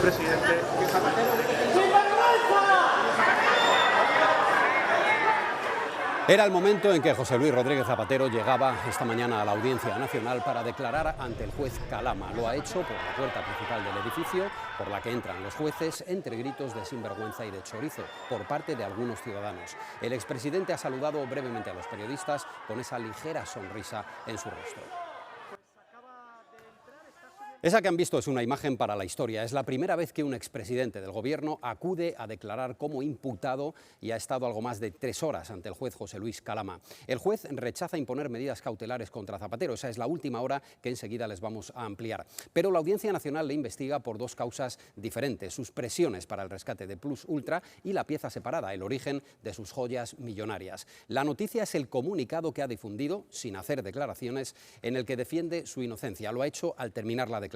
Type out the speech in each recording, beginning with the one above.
expresidente. Era el momento en que José Luis Rodríguez Zapatero llegaba esta mañana a la Audiencia Nacional para declarar ante el juez Calama. Lo ha hecho por la puerta principal del edificio, por la que entran los jueces, entre gritos de sinvergüenza y de chorizo por parte de algunos ciudadanos. El expresidente ha saludado brevemente a los periodistas con esa ligera sonrisa en su rostro. Esa que han visto es una imagen para la historia. Es la primera vez que un expresidente del gobierno acude a declarar como imputado y ha estado algo más de 3 horas ante el juez José Luis Calama. El juez rechaza imponer medidas cautelares contra Zapatero. Esa es la última hora que enseguida les vamos a ampliar. Pero la Audiencia Nacional le investiga por 2 causas diferentes: sus presiones para el rescate de Plus Ultra y la pieza separada, el origen de sus joyas millonarias. La noticia es el comunicado que ha difundido, sin hacer declaraciones, en el que defiende su inocencia. Lo ha hecho al terminar la declaración.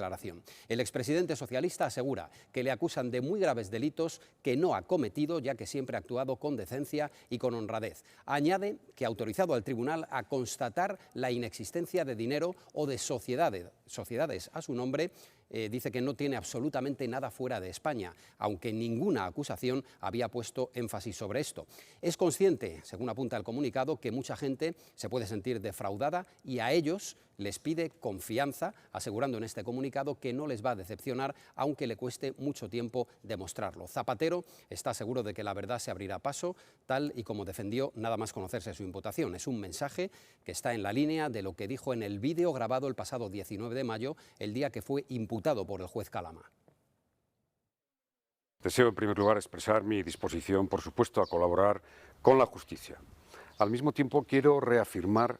El expresidente socialista asegura que le acusan de muy graves delitos que no ha cometido, ya que siempre ha actuado con decencia y con honradez. Añade que ha autorizado al tribunal a constatar la inexistencia de dinero o de sociedades a su nombre. Dice que no tiene absolutamente nada fuera de España, aunque ninguna acusación había puesto énfasis sobre esto. Es consciente, según apunta el comunicado, que mucha gente se puede sentir defraudada y a ellos les pide confianza, asegurando en este comunicado que no les va a decepcionar, aunque le cueste mucho tiempo demostrarlo. Zapatero está seguro de que la verdad se abrirá paso, tal y como defendió nada más conocerse su imputación. Es un mensaje que está en la línea de lo que dijo en el vídeo grabado el pasado 19 de mayo, el día que fue imputado por el juez Calama. Deseo en primer lugar expresar mi disposición, por supuesto, a colaborar con la justicia. Al mismo tiempo quiero reafirmar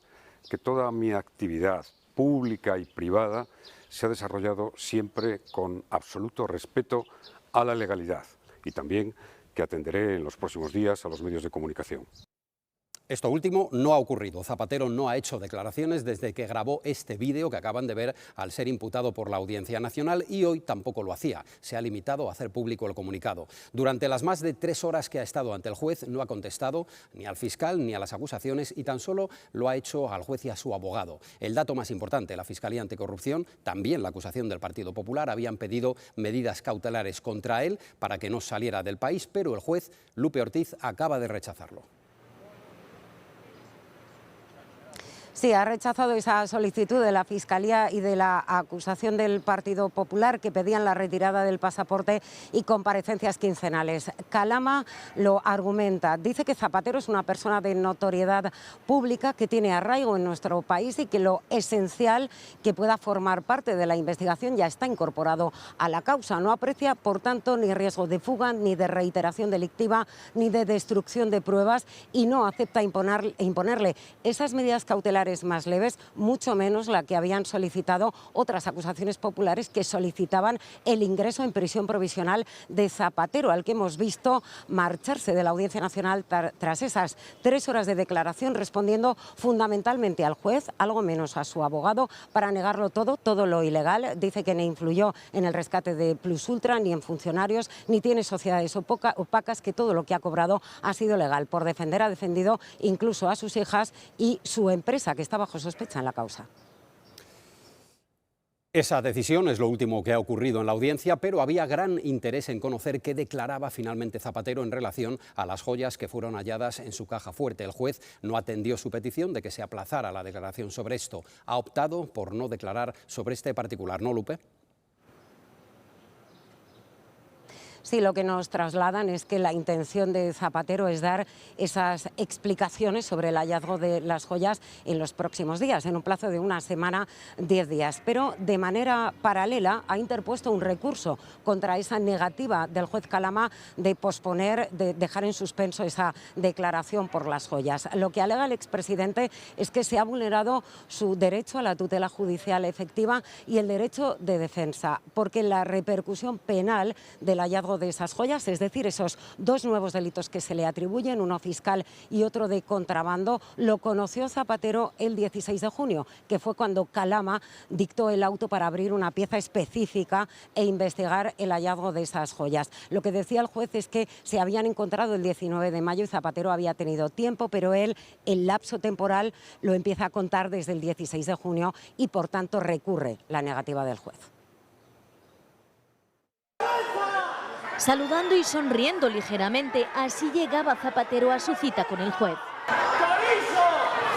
que toda mi actividad pública y privada se ha desarrollado siempre con absoluto respeto a la legalidad y también que atenderé en los próximos días a los medios de comunicación. Esto último no ha ocurrido. Zapatero no ha hecho declaraciones desde que grabó este vídeo que acaban de ver al ser imputado por la Audiencia Nacional, y hoy tampoco lo hacía. Se ha limitado a hacer público el comunicado. Durante las más de 3 horas que ha estado ante el juez no ha contestado ni al fiscal ni a las acusaciones y tan solo lo ha hecho al juez y a su abogado. El dato más importante: la Fiscalía Anticorrupción, también la acusación del Partido Popular, habían pedido medidas cautelares contra él para que no saliera del país, pero el juez Lupe Ortiz acaba de rechazarlo. Sí, ha rechazado esa solicitud de la Fiscalía y de la acusación del Partido Popular, que pedían la retirada del pasaporte y comparecencias quincenales. Calama lo argumenta. Dice que Zapatero es una persona de notoriedad pública que tiene arraigo en nuestro país y que lo esencial que pueda formar parte de la investigación ya está incorporado a la causa. No aprecia, por tanto, ni riesgo de fuga, ni de reiteración delictiva, ni de destrucción de pruebas, y no acepta imponerle esas medidas cautelares más leves, mucho menos la que habían solicitado otras acusaciones populares que solicitaban el ingreso en prisión provisional de Zapatero, al que hemos visto marcharse de la Audiencia Nacional tras esas 3 horas de declaración, respondiendo fundamentalmente al juez, algo menos a su abogado, para negarlo todo lo ilegal. Dice que no influyó en el rescate de Plus Ultra, ni en funcionarios, ni tiene sociedades opacas, que todo lo que ha cobrado ha sido legal. Por defender, ha defendido incluso a sus hijas y su empresa, que está bajo sospecha en la causa. Esa decisión es lo último que ha ocurrido en la audiencia, pero había gran interés en conocer qué declaraba finalmente Zapatero en relación a las joyas que fueron halladas en su caja fuerte. El juez no atendió su petición de que se aplazara la declaración sobre esto. Ha optado por no declarar sobre este particular, ¿no, Lupe? Sí, lo que nos trasladan es que la intención de Zapatero es dar esas explicaciones sobre el hallazgo de las joyas en los próximos días, en un plazo de 1 semana, 10 días. Pero de manera paralela ha interpuesto un recurso contra esa negativa del juez Calama de posponer, de dejar en suspenso esa declaración por las joyas. Lo que alega el expresidente es que se ha vulnerado su derecho a la tutela judicial efectiva y el derecho de defensa, porque la repercusión penal del hallazgo de esas joyas, es decir, esos 2 nuevos delitos que se le atribuyen, uno fiscal y otro de contrabando, lo conoció Zapatero el 16 de junio, que fue cuando Calama dictó el auto para abrir una pieza específica e investigar el hallazgo de esas joyas. Lo que decía el juez es que se habían encontrado el 19 de mayo y Zapatero había tenido tiempo, pero él el lapso temporal lo empieza a contar desde el 16 de junio y por tanto recurre la negativa del juez. saludando y sonriendo ligeramente. Así llegaba Zapatero a su cita con el juez.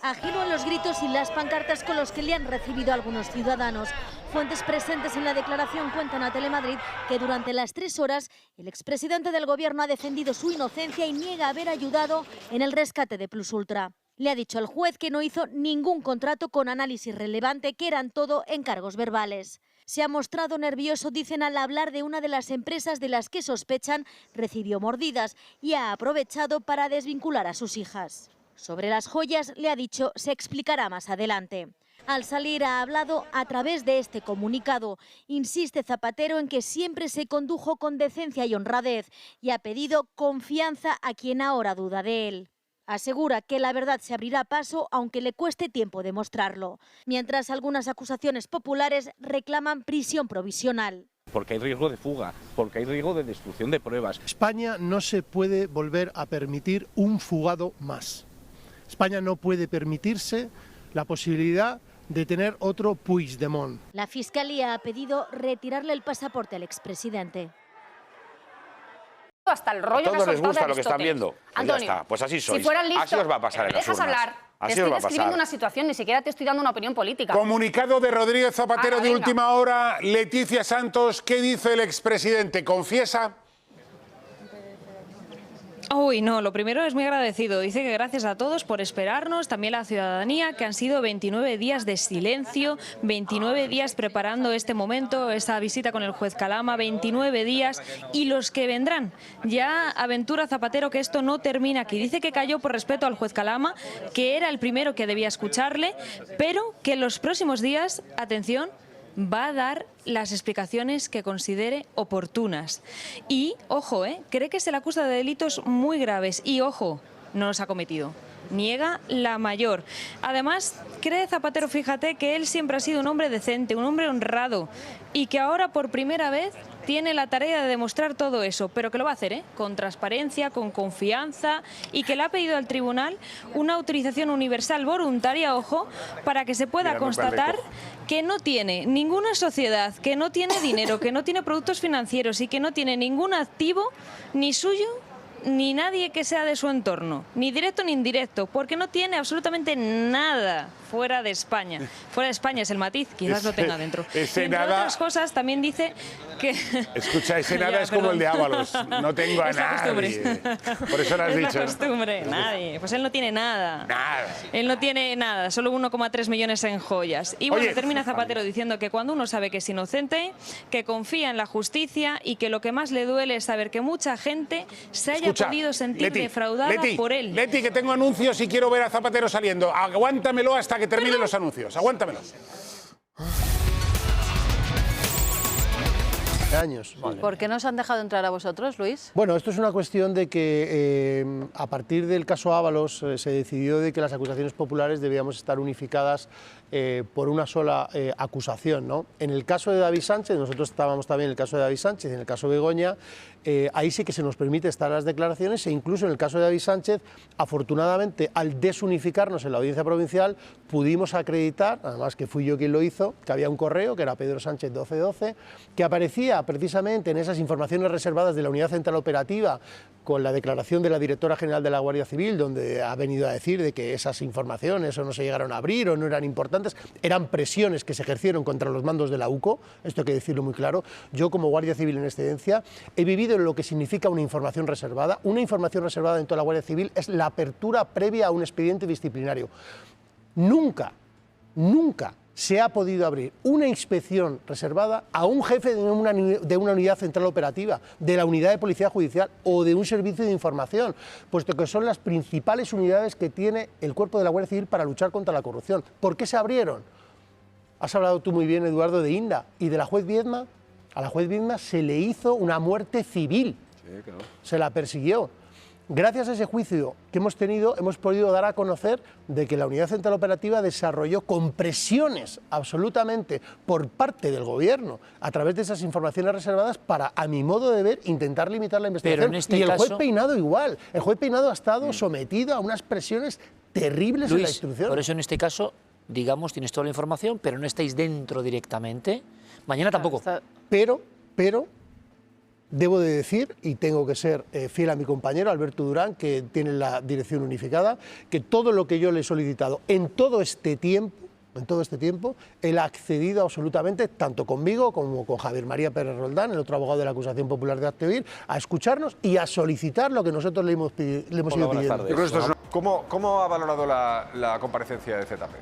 Ajeno a los gritos y las pancartas con los que le han recibido algunos ciudadanos. Fuentes presentes en la declaración cuentan a Telemadrid que durante las 3 horas el expresidente del Gobierno ha defendido su inocencia y niega haber ayudado en el rescate de Plus Ultra. Le ha dicho al juez que no hizo ningún contrato con análisis relevante, que eran todo encargos verbales. Se ha mostrado nervioso, dicen, al hablar de una de las empresas de las que sospechan recibió mordidas y ha aprovechado para desvincular a sus hijas. Sobre las joyas, le ha dicho, se explicará más adelante. Al salir ha hablado a través de este comunicado. Insiste Zapatero en que siempre se condujo con decencia y honradez y ha pedido confianza a quien ahora duda de él. Asegura que la verdad se abrirá paso aunque le cueste tiempo demostrarlo, mientras algunas acusaciones populares reclaman prisión provisional. Porque hay riesgo de fuga, porque hay riesgo de destrucción de pruebas. España no se puede volver a permitir un fugado más. España no puede permitirse la posibilidad de tener otro Puigdemont. La Fiscalía ha pedido retirarle el pasaporte al expresidente. Hasta el rollo a todos les gusta lo que están viendo. Pues Antonio, ya está, pues así sois. Si fueran listos, así os va a pasar en las dejas urnas. hablar. Así te os estoy va a describiendo pasar. una situación, ni siquiera te estoy dando una opinión política. Comunicado de Rodríguez Zapatero de venga. última hora. Leticia Santos, ¿qué dice el expresidente? ¿Confiesa? Uy, no, lo primero es muy agradecido. Dice que gracias a todos por esperarnos, también a la ciudadanía, que han sido 29 días de silencio, 29 días preparando este momento, esta visita con el juez Calama, 29 días y los que vendrán. Ya aventura Zapatero que esto no termina aquí. Dice que cayó por respeto al juez Calama, que era el primero que debía escucharle, pero que en los próximos días, atención, va a dar las explicaciones que considere oportunas. Y, ojo, cree que se le acusa de delitos muy graves y, ojo, no los ha cometido. Niega la mayor. Además, cree Zapatero, fíjate, que él siempre ha sido un hombre decente, un hombre honrado y que ahora por primera vez tiene la tarea de demostrar todo eso, pero que lo va a hacer con transparencia, con confianza y que le ha pedido al tribunal una autorización universal voluntaria, ojo, para que se pueda constatar que no tiene ninguna sociedad, que no tiene dinero, que no tiene productos financieros y que no tiene ningún activo ni suyo ni nadie que sea de su entorno, ni directo ni indirecto, porque no tiene absolutamente nada fuera de España. Fuera de España es el matiz, quizás lo tenga dentro. Ese Entre nada, otras cosas, también dice que... Escucha, ese nada es como el de Ábalos. No tengo a Es la nadie. Por eso lo has es dicho. la costumbre, nadie. Pues él no tiene nada. Nada. Él no tiene nada, solo 1,3 millones en joyas. Y bueno, Oye, termina Zapatero diciendo que cuando uno sabe que es inocente, que confía en la justicia y que lo que más le duele es saber que mucha gente se haya podido sentir defraudada por él. Leti, que tengo anuncios y quiero ver a Zapatero saliendo. Aguántamelo hasta que terminen los anuncios. Aguántamelo. Años. Vale. ¿Por qué nos han dejado entrar a vosotros, Luis? Bueno, esto es una cuestión de que a partir del caso Ábalos se decidió de que las acusaciones populares debíamos estar unificadas por una sola acusación, ¿no? En el caso de David Sánchez, nosotros estábamos también en el caso de David Sánchez, en el caso de Begoña, ahí sí que se nos permite estar las declaraciones e incluso en el caso de David Sánchez, afortunadamente, al desunificarnos en la audiencia provincial, pudimos acreditar, además que fui yo quien lo hizo, que había un correo, que era Pedro Sánchez 1212, que aparecía precisamente en esas informaciones reservadas de la Unidad Central Operativa con la declaración de la directora general de la Guardia Civil, donde ha venido a decir de que esas informaciones o no se llegaron a abrir o no eran importantes, eran presiones que se ejercieron contra los mandos de la UCO, esto hay que decirlo muy claro. Yo, como Guardia Civil en excedencia, he vivido lo que significa una información reservada. Una información reservada dentro de la Guardia Civil es la apertura previa a un expediente disciplinario. Nunca se ha podido abrir una inspección reservada a un jefe de una unidad central operativa, de la unidad de policía judicial o de un servicio de información, puesto que son las principales unidades que tiene el cuerpo de la Guardia Civil para luchar contra la corrupción. ¿Por qué se abrieron? Has hablado tú muy bien, Eduardo, de Inda y de la juez Viedma. A la juez Viedma se le hizo una muerte civil, se la persiguió. Gracias a ese juicio que hemos tenido, hemos podido dar a conocer de que la Unidad Central Operativa desarrolló con presiones absolutamente por parte del Gobierno a través de esas informaciones reservadas para, a mi modo de ver, intentar limitar la investigación. Y el juez Peinado igual. El juez Peinado ha estado sometido a unas presiones terribles en la instrucción. Por eso en este caso, digamos, tienes toda la información, pero no estáis dentro directamente. Mañana tampoco. Pero Debo de decir, y tengo que ser fiel a mi compañero Alberto Durán, que tiene la dirección unificada, que todo lo que yo le he solicitado en todo este tiempo, él ha accedido absolutamente, tanto conmigo como con Javier María Pérez Roldán, el otro abogado de la acusación popular de Actevir, a escucharnos y a solicitar lo que nosotros le hemos ido pidiendo. ¿Cómo ha valorado la comparecencia de ZP?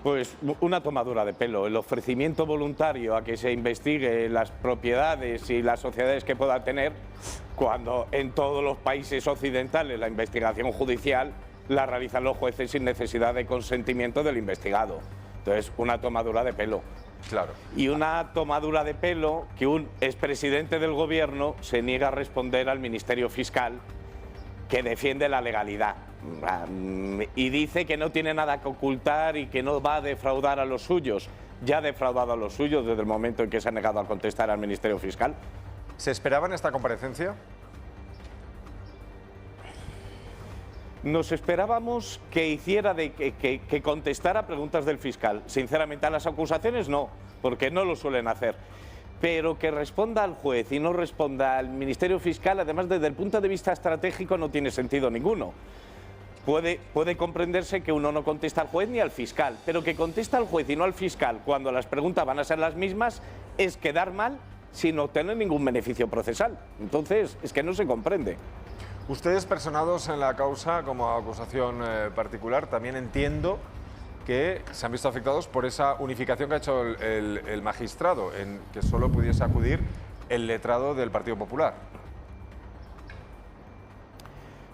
Pues una tomadura de pelo, el ofrecimiento voluntario a que se investigue las propiedades y las sociedades que pueda tener, cuando en todos los países occidentales la investigación judicial la realizan los jueces sin necesidad de consentimiento del investigado. Entonces, una tomadura de pelo. Claro. Y una tomadura de pelo que un expresidente del gobierno se niega a responder al Ministerio Fiscal, que defiende la legalidad y dice que no tiene nada que ocultar y que no va a defraudar a los suyos. Ya ha defraudado a los suyos desde el momento en que se ha negado a contestar al Ministerio Fiscal. ¿Se esperaba en esta comparecencia? Nos esperábamos que hiciera que contestara preguntas del fiscal. Sinceramente, a las acusaciones no, porque no lo suelen hacer. Pero que responda al juez y no responda al Ministerio Fiscal, además desde el punto de vista estratégico no tiene sentido ninguno. Puede comprenderse que uno no contesta al juez ni al fiscal, pero que contesta al juez y no al fiscal cuando las preguntas van a ser las mismas es quedar mal sin obtener ningún beneficio procesal. Entonces, es que no se comprende. Ustedes, personados en la causa como acusación particular, también entiendo que se han visto afectados por esa unificación que ha hecho el magistrado, en que solo pudiese acudir el letrado del Partido Popular.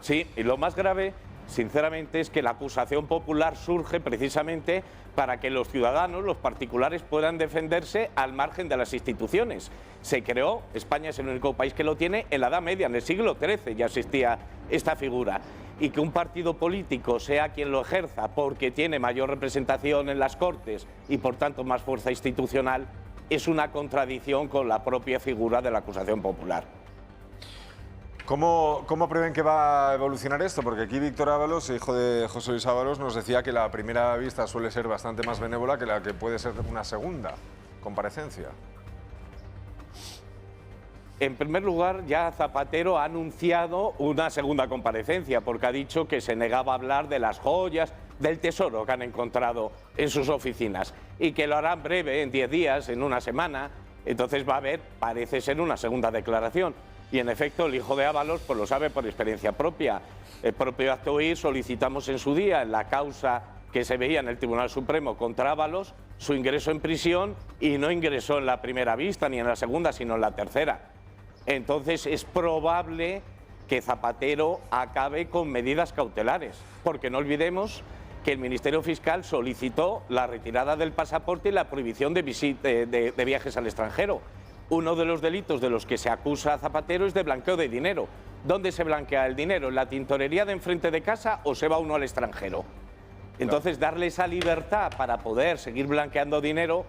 Sí, y lo más grave, sinceramente, es que la acusación popular surge precisamente para que los ciudadanos, los particulares, puedan defenderse al margen de las instituciones. Se creó, España es el único país que lo tiene, en la Edad Media, en el siglo XIII ya existía esta figura. Y que un partido político sea quien lo ejerza porque tiene mayor representación en las Cortes y por tanto más fuerza institucional, es una contradicción con la propia figura de la acusación popular. ¿Cómo prevén que va a evolucionar esto? Porque aquí Víctor Ábalos, hijo de José Luis Ábalos, nos decía que la primera vista suele ser bastante más benévola que la que puede ser una segunda comparecencia. En primer lugar, ya Zapatero ha anunciado una segunda comparecencia porque ha dicho que se negaba a hablar de las joyas del tesoro que han encontrado en sus oficinas y que lo harán breve, en 10 días, en una semana. Entonces va a haber, parece ser, una segunda declaración. Y en efecto, el hijo de Ábalos pues lo sabe por experiencia propia. El propio Actevir solicitamos en su día, en la causa que se veía en el Tribunal Supremo contra Ábalos, su ingreso en prisión y no ingresó en la primera vista ni en la segunda, sino en la tercera. Entonces es probable que Zapatero acabe con medidas cautelares, porque no olvidemos que el Ministerio Fiscal solicitó la retirada del pasaporte y la prohibición de viajes al extranjero. Uno de los delitos de los que se acusa a Zapatero es de blanqueo de dinero. ¿Dónde se blanquea el dinero? ¿En la tintorería de enfrente de casa o se va uno al extranjero? Entonces, darle esa libertad para poder seguir blanqueando dinero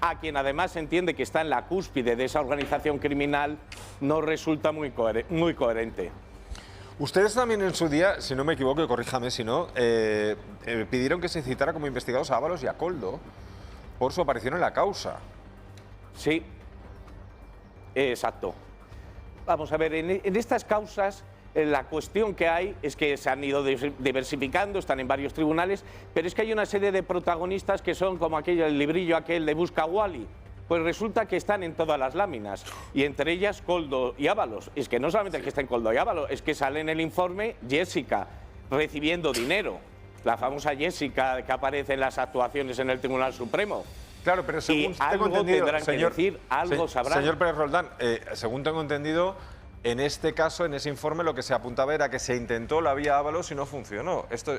a quien además entiende que está en la cúspide de esa organización criminal no resulta muy coherente. Ustedes también en su día, si no me equivoco, y corríjame si no, pidieron que se citara como investigados a Ábalos y a Koldo por su aparición en la causa. Sí, exacto. Vamos a ver, en estas causas la cuestión que hay es que se han ido diversificando, están en varios tribunales, pero es que hay una serie de protagonistas que son como el librillo aquel de Busca a Wally. Pues resulta que están en todas las láminas, y entre ellas Koldo y Ábalos. Es que no solamente que estén Koldo y Ábalos, es que sale en el informe Jessica recibiendo dinero. La famosa Jessica que aparece en las actuaciones en el Tribunal Supremo. Claro, pero según tengo entendido, tendrán que decir, algo sabrán. Señor Pérez Roldán, según tengo entendido, en este caso, en ese informe, lo que se apuntaba era que se intentó la vía Ábalos y no funcionó. ¿Esto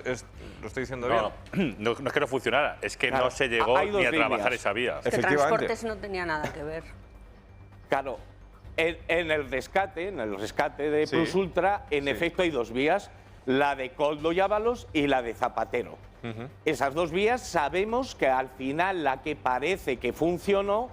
lo estoy diciendo bien? No es que no funcionara, es que claro, no se llegó ni a trabajar líneas. esa vía. Es que Transportes no tenía nada que ver. Claro, en el rescate de Plus Ultra, en efecto hay dos vías, la de Koldo y Ábalos y la de Zapatero. Esas dos vías sabemos que al final la que parece que funcionó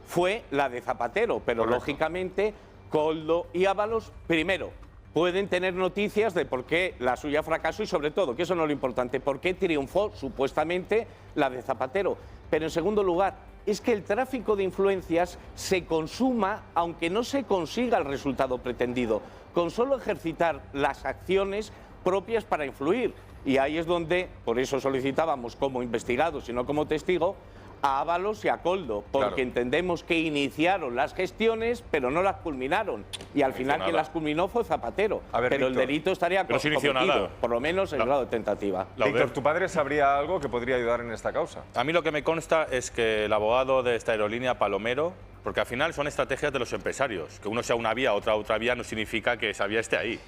fue la de Zapatero, pero lógicamente Koldo y Ábalos, primero, pueden tener noticias de por qué la suya fracasó y sobre todo, que eso no es lo importante, por qué triunfó supuestamente la de Zapatero. Pero en segundo lugar, es que el tráfico de influencias se consuma aunque no se consiga el resultado pretendido, con solo ejercitar las acciones propias para influir. Y ahí es donde, por eso solicitábamos como investigados y no como testigo, a Ábalos y a Koldo, porque entendemos que iniciaron las gestiones, pero no las culminaron. Y al final quien las culminó fue Zapatero. A ver, pero Víctor, el delito estaría cometido, por lo menos en grado de tentativa. Víctor, ¿tu padre sabría algo que podría ayudar en esta causa? A mí lo que me consta es que el abogado de esta aerolínea, Palomero, porque al final son estrategias de los empresarios, que uno sea una vía, otra vía, no significa que esa vía esté ahí.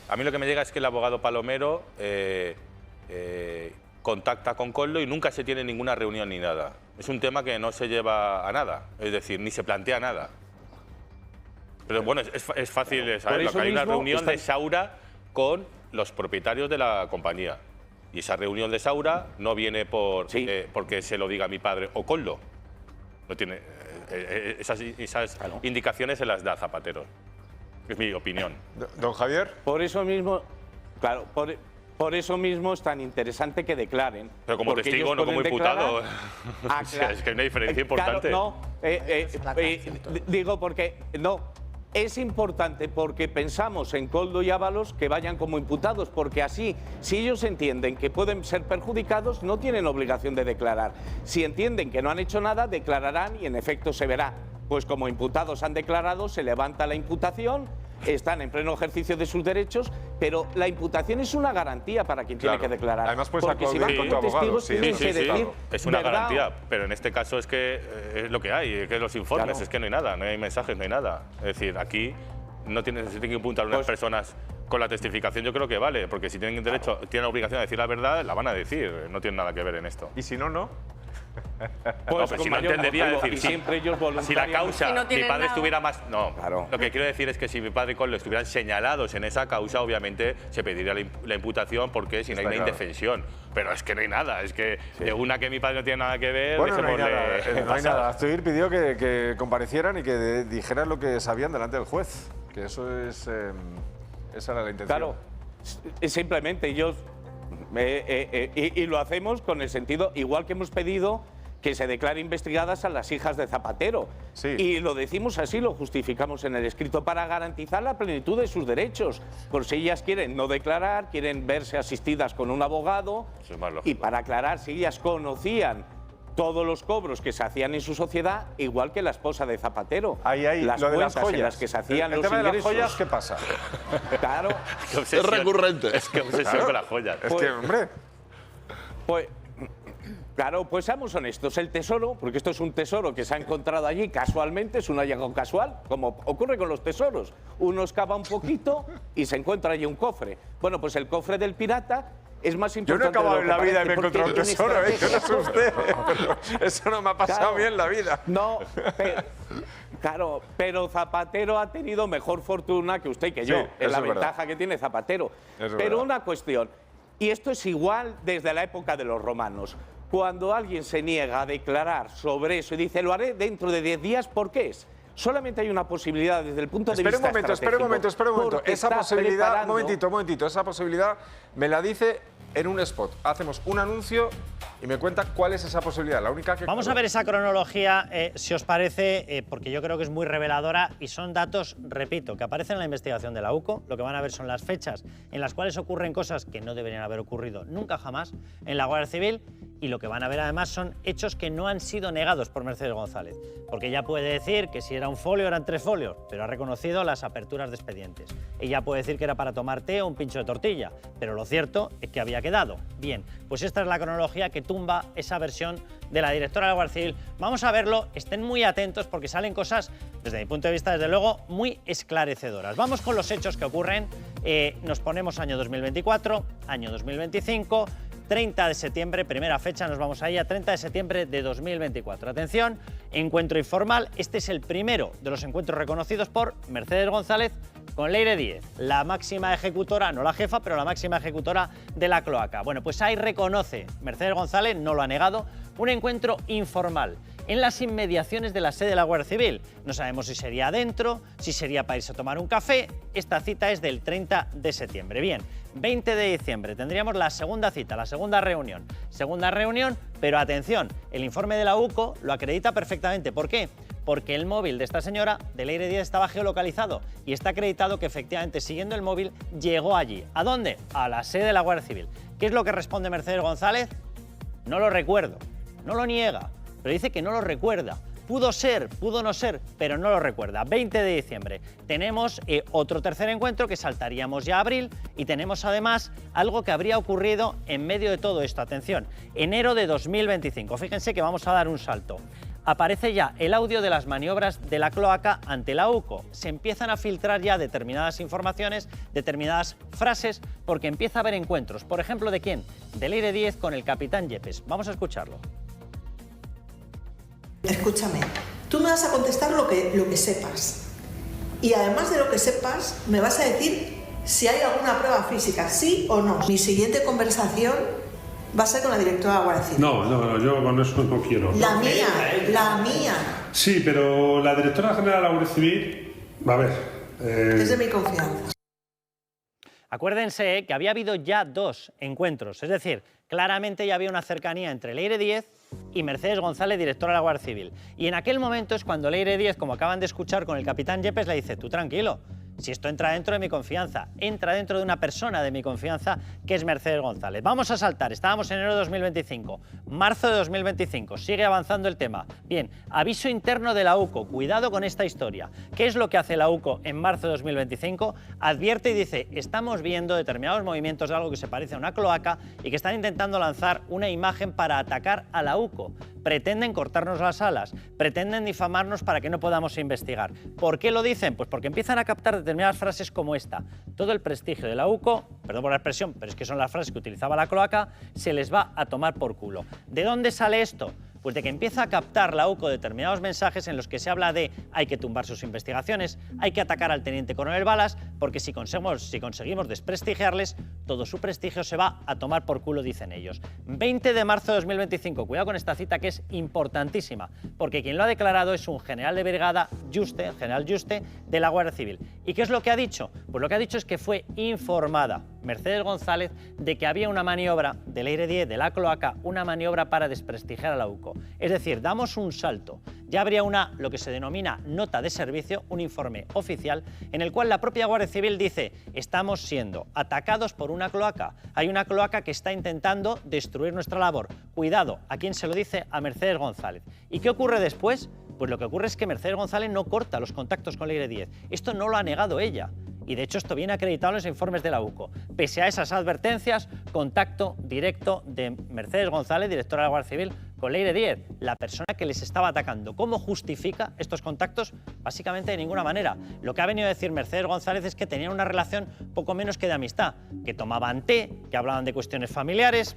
A mí lo que me llega es que el abogado Palomero contacta con Koldo y nunca se tiene ninguna reunión ni nada. Es un tema que no se lleva a nada, es decir, ni se plantea nada. Pero bueno, es fácil saberlo, que hay una reunión de Saura con los propietarios de la compañía. Y esa reunión de Saura no viene porque se lo diga mi padre o Koldo. No tiene, esas indicaciones se las da Zapatero. Es mi opinión. Don Javier. Por eso mismo, claro, por eso mismo es tan interesante que declaren. Pero como testigo, no como imputado. O sea, es que hay una diferencia importante. Claro, no, digo porque no. Es importante porque pensamos en Koldo y Ábalos que vayan como imputados, porque así, si ellos entienden que pueden ser perjudicados, no tienen obligación de declarar. Si entienden que no han hecho nada, declararán y en efecto se verá. Pues como imputados han declarado, se levanta la imputación, están en pleno ejercicio de sus derechos, pero la imputación es una garantía para quien tiene que declarar. Además, puedes porque si van como testigos, tienen que decir es una verdad. garantía, pero en este caso es que es lo que hay, que los informes, es que no hay nada, no hay mensajes, no hay nada. Es decir, aquí no se tienen que imputar unas personas con la testificación, yo creo que vale, porque si tienen derecho, tienen la obligación de decir la verdad, la van a decir, no tienen nada que ver en esto. ¿Y si no, no? Pues si no entendería decir, si la causa, si no mi padre nada. estuviera más... No, lo que quiero decir es que si mi padre y Koldo estuvieran señalados en esa causa, obviamente se pediría la imputación porque si no hay una indefensión. Pero es que no hay nada, es que de una que mi padre no tiene nada que ver... Bueno, no hay nada, no hay nada. Astoir pidió que comparecieran y que dijeran lo que sabían delante del juez, que eso es... esa era la intención. Claro, simplemente ellos... y lo hacemos con el sentido, igual que hemos pedido que se declare investigadas a las hijas de Zapatero. Y lo decimos así, lo justificamos en el escrito, para garantizar la plenitud de sus derechos. Por si ellas quieren no declarar, quieren verse asistidas con un abogado, y para aclarar si ellas conocían todos los cobros que se hacían en su sociedad, igual que la esposa de Zapatero. Las lo de las cuentas joyas. en las que se hacían el los tema ingresos. de las joyas, ¿qué pasa? Claro. Es recurrente. Es que obsesión con las joyas. Es que, hombre... Pues, claro, pues seamos honestos, el tesoro, porque esto es un tesoro que se ha encontrado allí casualmente, es un hallazgo casual, como ocurre con los tesoros. Uno excava un poquito y se encuentra allí un cofre. Bueno, pues el cofre del pirata es más importante. Yo no he acabado en la vida y me he encontrado un tiene tesoro, yo no sé usted. Eso no me ha pasado Claro. bien en la vida. No, claro, pero Zapatero ha tenido mejor fortuna que usted y que yo. Sí, Es la eso es ventaja verdad. que tiene Zapatero. Eso es Pero verdad. una cuestión, y esto es igual desde la época de los romanos. Cuando alguien se niega a declarar sobre eso y dice, lo haré dentro de 10 días, ¿por qué es? Solamente hay una posibilidad desde el punto de Espera vista un momento, espera un momento, espera un momento. porque Esa está posibilidad, preparando- un momentito, esa posibilidad me la dice en un spot. Hacemos un anuncio y me cuenta cuál es esa posibilidad, la única que... Vamos a ver esa cronología, si os parece, porque yo creo que es muy reveladora y son datos, repito, que aparecen en la investigación de la UCO. Lo que van a ver son las fechas en las cuales ocurren cosas que no deberían haber ocurrido nunca jamás en la Guardia Civil, y lo que van a ver además son hechos que no han sido negados por Mercedes González, porque ella puede decir que si era un folio eran 3 folios, pero ha reconocido las aperturas de expedientes. Ella puede decir que era para tomar té o un pincho de tortilla, pero lo cierto es que había quedado. Bien, pues esta es la cronología que tumba esa versión de la directora de la Guardia Civil. Vamos a verlo, estén muy atentos porque salen cosas, desde mi punto de vista, desde luego, muy esclarecedoras. Vamos con los hechos que ocurren. Nos ponemos año 2024, año 2025... 30 de septiembre, primera fecha, nos vamos ahí a 30 de septiembre de 2024. Atención, encuentro informal. Este es el primero de los encuentros reconocidos por Mercedes González con Leire Díez, la máxima ejecutora, no la jefa, pero la máxima ejecutora de la cloaca. Bueno, pues ahí reconoce Mercedes González, no lo ha negado, Un encuentro informal en las inmediaciones de la sede de la Guardia Civil. No sabemos si sería adentro, si sería para irse a tomar un café. Esta cita es del 30 de septiembre. Bien, 20 de diciembre tendríamos la segunda cita, la segunda reunión. Segunda reunión, pero atención, el informe de la UCO lo acredita perfectamente. ¿Por qué? Porque el móvil de esta señora, de Leire Díez, estaba geolocalizado y está acreditado que efectivamente, siguiendo el móvil, llegó allí. ¿A dónde? A la sede de la Guardia Civil. ¿Qué es lo que responde Mercedes González? No lo recuerdo. No lo niega, pero dice que no lo recuerda. Pudo ser, pudo no ser, pero no lo recuerda. 20 de diciembre tenemos otro tercer encuentro que saltaríamos ya a abril y tenemos además algo que habría ocurrido en medio de todo esto. Atención, enero de 2025. Fíjense que vamos a dar un salto. Aparece ya el audio de las maniobras de la cloaca ante la UCO. Se empiezan a filtrar ya determinadas informaciones, determinadas frases, porque empieza a haber encuentros. Por ejemplo, ¿de quién? De Leire Díez con el capitán Yepes. Vamos a escucharlo. Escúchame, tú me vas a contestar lo que sepas. Y además de lo que sepas, me vas a decir si hay alguna prueba física, sí o no. Mi siguiente conversación va a ser con la directora de la Guardia Civil. No, yo con eso no quiero. La mía. Sí, pero la directora general de la Guardia Civil, a ver... Es de mi confianza. Acuérdense que había habido ya dos encuentros, es decir, claramente ya había una cercanía entre Leire Díez y Mercedes González, directora de la Guardia Civil. Y en aquel momento es cuando Leire Díez, como acaban de escuchar con el capitán Yepes, le dice: tú tranquilo, si esto entra dentro de mi confianza, entra dentro de una persona de mi confianza, que es Mercedes González. Vamos a saltar, estábamos en enero de 2025, marzo de 2025, sigue avanzando el tema. Bien, aviso interno de la UCO, cuidado con esta historia. ¿Qué es lo que hace la UCO en marzo de 2025? Advierte y dice: estamos viendo determinados movimientos de algo que se parece a una cloaca y que están intentando lanzar una imagen para atacar a la UCO. Pretenden cortarnos las alas, pretenden difamarnos para que no podamos investigar. ¿Por qué lo dicen? Pues porque empiezan a captar determinadas frases como esta. Todo el prestigio de la UCO, perdón por la expresión, pero es que son las frases que utilizaba la cloaca, se les va a tomar por culo. ¿De dónde sale esto? Pues de que empieza a captar la UCO determinados mensajes en los que se habla de hay que tumbar sus investigaciones, hay que atacar al teniente coronel Balas, porque si conseguimos desprestigiarles, todo su prestigio se va a tomar por culo, dicen ellos. 20 de marzo de 2025, cuidado con esta cita que es importantísima, porque quien lo ha declarado es un general de brigada, Juste, el general Juste, de la Guardia Civil. ¿Y qué es lo que ha dicho? Pues lo que ha dicho es que fue informada Mercedes González de que había una maniobra de Leire Díez, de la cloaca, una maniobra para desprestigiar a la UCO. Es decir, damos un salto. Ya habría lo que se denomina nota de servicio, un informe oficial, en el cual la propia Guardia Civil dice: estamos siendo atacados por una cloaca. Hay una cloaca que está intentando destruir nuestra labor. Cuidado, ¿a quién se lo dice? A Mercedes González. ¿Y qué ocurre después? Pues lo que ocurre es que Mercedes González no corta los contactos con Leire Díez. Esto no lo ha negado ella. Y de hecho esto viene acreditado en los informes de la UCO. Pese a esas advertencias, contacto directo de Mercedes González, directora de la Guardia Civil, con Leire Díez, la persona que les estaba atacando. ¿Cómo justifica estos contactos? Básicamente de ninguna manera. Lo que ha venido a decir Mercedes González es que tenían una relación poco menos que de amistad, que tomaban té, que hablaban de cuestiones familiares,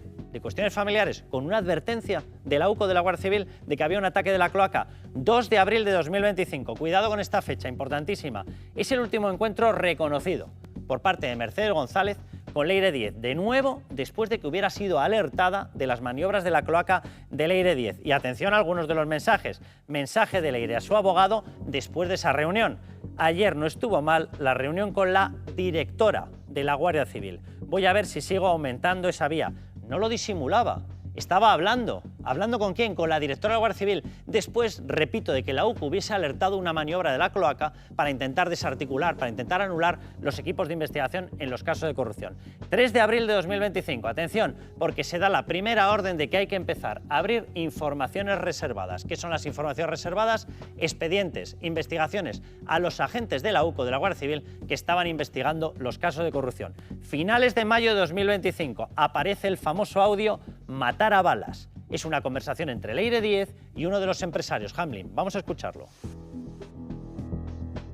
con una advertencia de la UCO de la Guardia Civil de que había un ataque de la cloaca. 2 de abril de 2025. Cuidado con esta fecha, importantísima. Es el último encuentro reconocido por parte de Mercedes González con Leire Díez, de nuevo después de que hubiera sido alertada de las maniobras de la cloaca de Leire Díez. Y atención a algunos de los mensajes. Mensaje de Leire a su abogado después de esa reunión. Ayer no estuvo mal la reunión con la directora de la Guardia Civil. Voy a ver si sigo aumentando esa vía. No lo disimulaba. Estaba hablando. ¿Hablando con quién? Con la directora de la Guardia Civil. Después, repito, de que la UCO hubiese alertado una maniobra de la cloaca para intentar desarticular, para intentar anular los equipos de investigación en los casos de corrupción. 3 de abril de 2025. Atención, porque se da la primera orden de que hay que empezar a abrir informaciones reservadas. ¿Qué son las informaciones reservadas? Expedientes, investigaciones a los agentes de la UCO, de la Guardia Civil, que estaban investigando los casos de corrupción. Finales de mayo de 2025 aparece el famoso audio "Matar a balas". Es una conversación entre Leire Díez y uno de los empresarios, Hamlin. Vamos a escucharlo.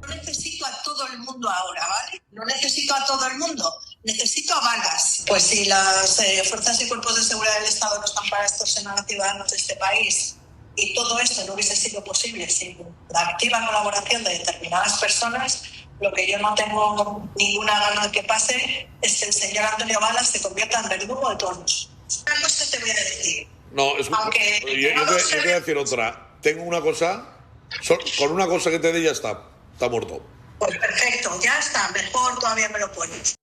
No necesito a todo el mundo ahora, ¿vale? No necesito a todo el mundo, necesito a balas. Pues si las fuerzas y cuerpos de seguridad del Estado no están para extorsionar a ciudadanos de este país y todo esto no hubiese sido posible sin la activa colaboración de determinadas personas, lo que yo no tengo ninguna gana de que pase es que el señor Antonio Balas se convierta en verdugo de todos. Una cosa te voy a decir. No, escucha, yo te voy a decir otra. Tengo una cosa, con una cosa que te dé ya está muerto. Pues perfecto, ya está, mejor todavía me lo pones.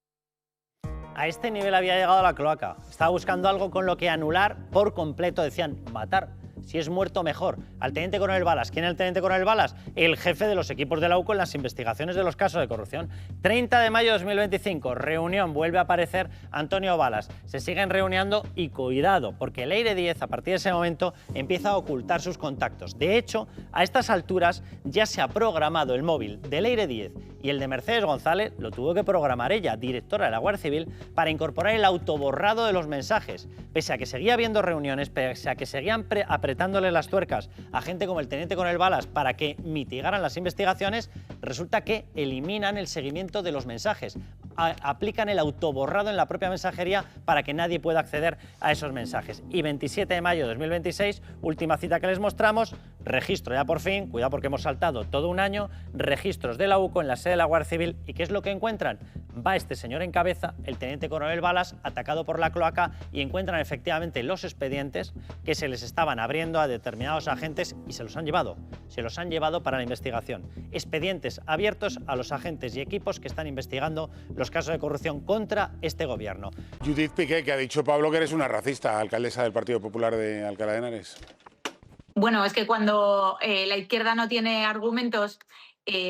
A este nivel había llegado la cloaca. Estaba buscando algo con lo que anular por completo, decían, matar. Si es muerto, mejor. Al teniente coronel Balas. ¿Quién es el teniente coronel Balas? El jefe de los equipos de la UCO en las investigaciones de los casos de corrupción. 30 de mayo de 2025, reunión, vuelve a aparecer Antonio Balas. Se siguen reuniendo y cuidado, porque Leire Díez, a partir de ese momento, empieza a ocultar sus contactos. De hecho, a estas alturas ya se ha programado el móvil de Leire Díez y el de Mercedes González, lo tuvo que programar ella, directora de la Guardia Civil, para incorporar el autoborrado de los mensajes. Pese a que seguía habiendo reuniones, pese a que seguían apretándole las tuercas a gente como el teniente coronel Balas para que mitigaran las investigaciones, resulta que eliminan el seguimiento de los mensajes. Aplican el autoborrado en la propia mensajería para que nadie pueda acceder a esos mensajes. Y 27 de mayo de 2026, última cita que les mostramos, registro ya por fin, cuidado porque hemos saltado todo un año, registros de la UCO en la sede de la Guardia Civil. ¿Y qué es lo que encuentran? Va este señor en cabeza, el teniente coronel Balas, atacado por la cloaca, y encuentran efectivamente los expedientes que se les estaban abriendo a determinados agentes y se los han llevado para la investigación. Expedientes abiertos a los agentes y equipos que están investigando los casos de corrupción contra este gobierno. Judith Piqué, que ha dicho Pablo que eres una racista, alcaldesa del Partido Popular de Alcalá de Henares. Bueno, es que cuando la izquierda no tiene argumentos,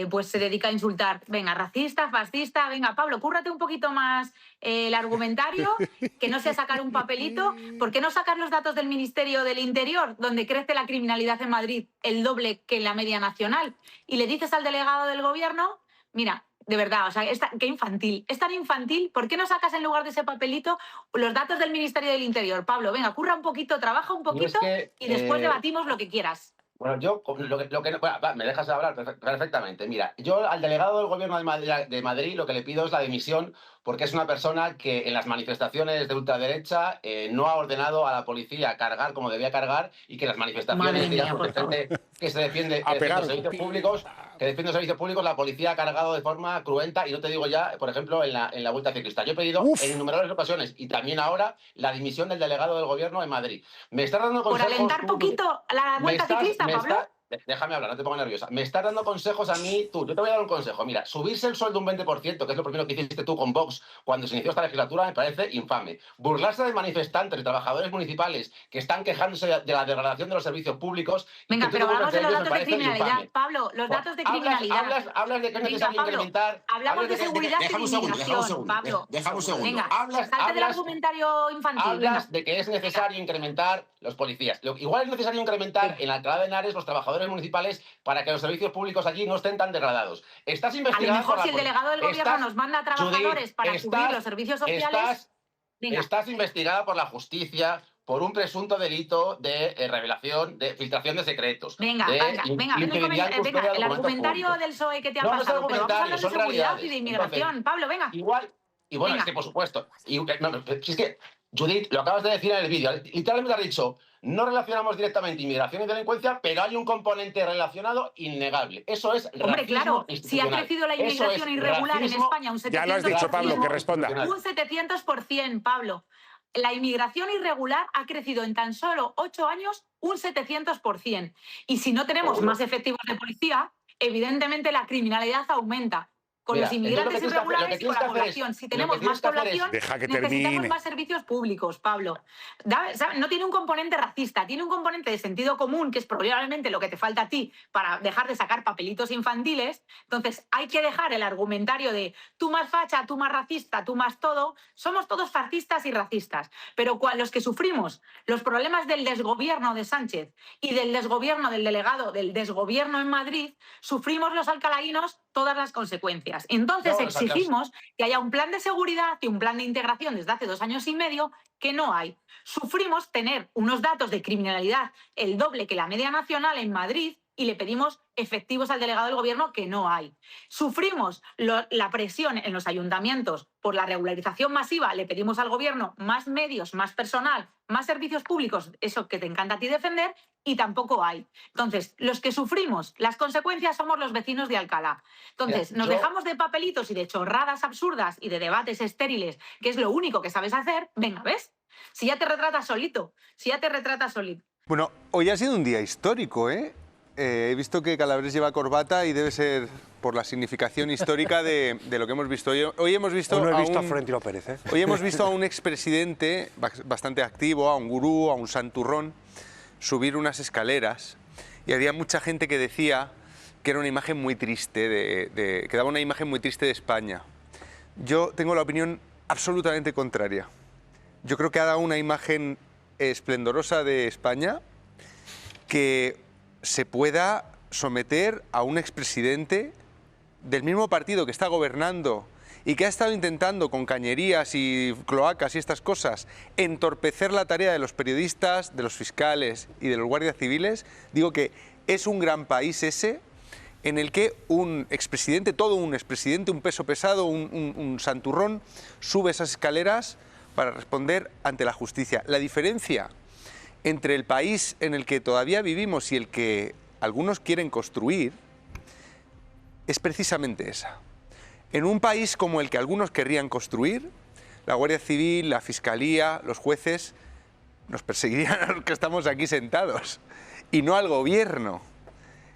pues se dedica a insultar. Venga, racista, fascista, venga, Pablo, cúrrate un poquito más el argumentario, que no sea sacar un papelito. ¿Por qué no sacar los datos del Ministerio del Interior, donde crece la criminalidad en Madrid el doble que en la media nacional? Y le dices al delegado del gobierno, mira, de verdad, o sea, qué infantil. Es tan infantil. ¿Por qué no sacas en lugar de ese papelito los datos del Ministerio del Interior? Pablo, venga, curra un poquito, trabaja un poquito y después debatimos lo que quieras. Bueno, yo lo que no, bueno, me dejas hablar perfectamente. Mira, yo al delegado del Gobierno de Madrid lo que le pido es la dimisión, porque es una persona que en las manifestaciones de ultraderecha no ha ordenado a la policía cargar como debía cargar, y que las manifestaciones que se defiende los servicios públicos, la policía ha cargado de forma cruenta, y no te digo ya, por ejemplo, en la Vuelta Ciclista. Yo he pedido en innumerables ocasiones, y también ahora, la dimisión del delegado del Gobierno en Madrid. Me está dando consejos... Por alentar poquito la Vuelta Ciclista, Pablo. Déjame hablar, no te pongas nerviosa. Me estás dando consejos a mí, tú. Yo te voy a dar un consejo. Mira, subirse el sueldo un 20%, que es lo primero que hiciste tú con Vox cuando se inició esta legislatura, me parece infame. Burlarse de manifestantes, de trabajadores municipales que están quejándose de la degradación de los servicios públicos. Venga, pero hablamos de los datos de criminalidad. Infame. Pablo, los datos de criminalidad. Hablas de que es necesario incrementar... Hablamos de seguridad y de inmigración, Pablo. Déjame un segundo. Venga, salte del argumentario infantil. Hablas de que es necesario incrementar los policías. Igual es necesario incrementar en Alcalá de Henares los trabajadores municipales para que los servicios públicos allí no estén tan degradados. Estás investigando... A lo mejor si el delegado del gobierno nos manda a trabajadores para subir los servicios sociales... Estás investigada por la justicia por un presunto delito de revelación, de filtración de secretos. Venga, el argumentario del PSOE que te ha pasado, pero vamos a hablar de seguridad y de inmigración. Entonces, Pablo, venga. Igual, y bueno, es que por supuesto, si es que, Judith, lo acabas de decir en el vídeo, literalmente has dicho, no relacionamos directamente inmigración y delincuencia, pero hay un componente relacionado innegable. Eso es Hombre, claro, si ha crecido la inmigración irregular en España un 700%... Ya lo has dicho, Pablo, que responda. Un 700%, Pablo. La inmigración irregular ha crecido en tan solo 8 años un 700%. Y si no tenemos más efectivos de policía, evidentemente la criminalidad aumenta. Con los inmigrantes irregulares y con la población. Si tenemos más población, necesitamos más servicios públicos, Pablo. No tiene un componente racista, tiene un componente de sentido común, que es probablemente lo que te falta a ti para dejar de sacar papelitos infantiles. Entonces, hay que dejar el argumentario de tú más facha, tú más racista, tú más todo. Somos todos fascistas y racistas. Pero los que sufrimos los problemas del desgobierno de Sánchez y del desgobierno del delegado, del desgobierno en Madrid, sufrimos los alcalainos todas las consecuencias. Entonces exigimos que haya un plan de seguridad y un plan de integración desde hace 2 años y medio que no hay. Sufrimos tener unos datos de criminalidad el doble que la media nacional en Madrid, y le pedimos efectivos al delegado del Gobierno, que no hay. Sufrimos la presión en los ayuntamientos por la regularización masiva, le pedimos al Gobierno más medios, más personal, más servicios públicos, eso que te encanta a ti defender, y tampoco hay. Entonces, los que sufrimos las consecuencias somos los vecinos de Alcalá. Entonces, nos dejamos de papelitos y de chorradas absurdas y de debates estériles, que es lo único que sabes hacer. Venga, ¿ves? Si ya te retratas solito, Bueno, hoy ha sido un día histórico, ¿eh? He visto que Calabrés lleva corbata y debe ser por la significación histórica de lo que hemos visto. Hoy hemos visto, no he visto a Florentino Pérez, ¿eh? Hoy hemos visto a un expresidente bastante activo, a un gurú, a un santurrón, subir unas escaleras, y había mucha gente que decía que era una imagen muy triste, que daba una imagen muy triste de España. Yo tengo la opinión absolutamente contraria. Yo creo que ha dado una imagen esplendorosa de España, que se pueda someter a un expresidente del mismo partido que está gobernando y que ha estado intentando con cañerías y cloacas y estas cosas entorpecer la tarea de los periodistas, de los fiscales y de los guardias civiles. Digo que es un gran país ese en el que un expresidente, todo un expresidente, un peso pesado, un santurrón, sube esas escaleras para responder ante la justicia. La diferencia entre el país en el que todavía vivimos y el que algunos quieren construir es precisamente esa. En un país como el que algunos querrían construir, la Guardia Civil, la Fiscalía, los jueces nos perseguirían a los que estamos aquí sentados y no al gobierno.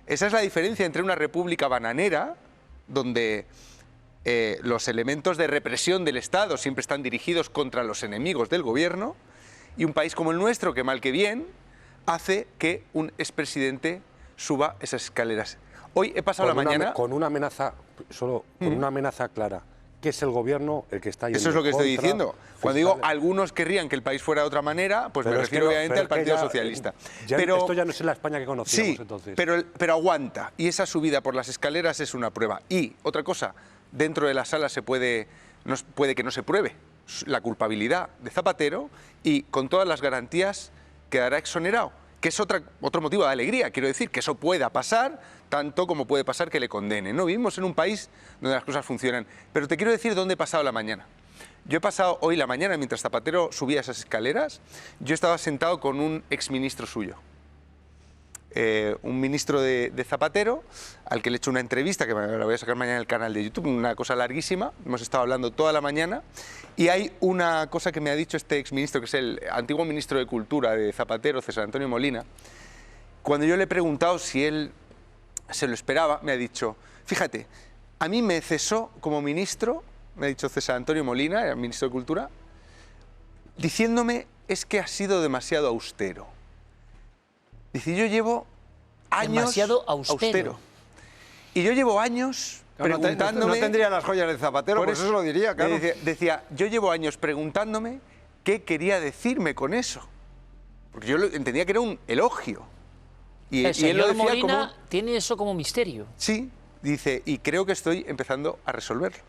Esa es la diferencia entre una república bananera, donde los elementos de represión del Estado siempre están dirigidos contra los enemigos del gobierno, y un país como el nuestro, que mal que bien, hace que un expresidente suba esas escaleras. Hoy he pasado la mañana... Con una amenaza, con una amenaza clara, que es el gobierno el que está yendo. Eso es lo que estoy diciendo. Cuando digo fiscales. algunos querrían que el país fuera de otra manera, pues Pero me refiero obviamente al Partido Socialista. Esto ya no es la España que conocíamos, sí, entonces. Pero aguanta. Y esa subida por las escaleras es una prueba. Y otra cosa, dentro de la sala puede que no se pruebe la culpabilidad de Zapatero, y con todas las garantías quedará exonerado, que es otro motivo de alegría. Quiero decir que eso pueda pasar, tanto como puede pasar que le condenen, ¿no? Vivimos en un país donde las cosas funcionan. Pero te quiero decir dónde he pasado la mañana. Yo he pasado hoy la mañana, mientras Zapatero subía esas escaleras, yo estaba sentado con un exministro suyo. Un ministro de Zapatero, al que le he hecho una entrevista, que me la voy a sacar mañana en el canal de YouTube, una cosa larguísima. Hemos estado hablando toda la mañana, y hay una cosa que me ha dicho este exministro, que es el antiguo ministro de Cultura de Zapatero, César Antonio Molina. Cuando yo le he preguntado si él se lo esperaba, me ha dicho, fíjate, a mí me cesó como ministro, me ha dicho César Antonio Molina, el ministro de Cultura, diciéndome, es que ha sido demasiado austero. Dice, yo llevo años... Demasiado austero. Y yo llevo años preguntándome... No tendría las joyas de Zapatero, por eso se lo diría, claro. Decía, yo llevo años preguntándome qué quería decirme con eso. Porque yo entendía que era un elogio. Y él lo decía Molina tiene eso como misterio. Sí, dice, y creo que estoy empezando a resolverlo.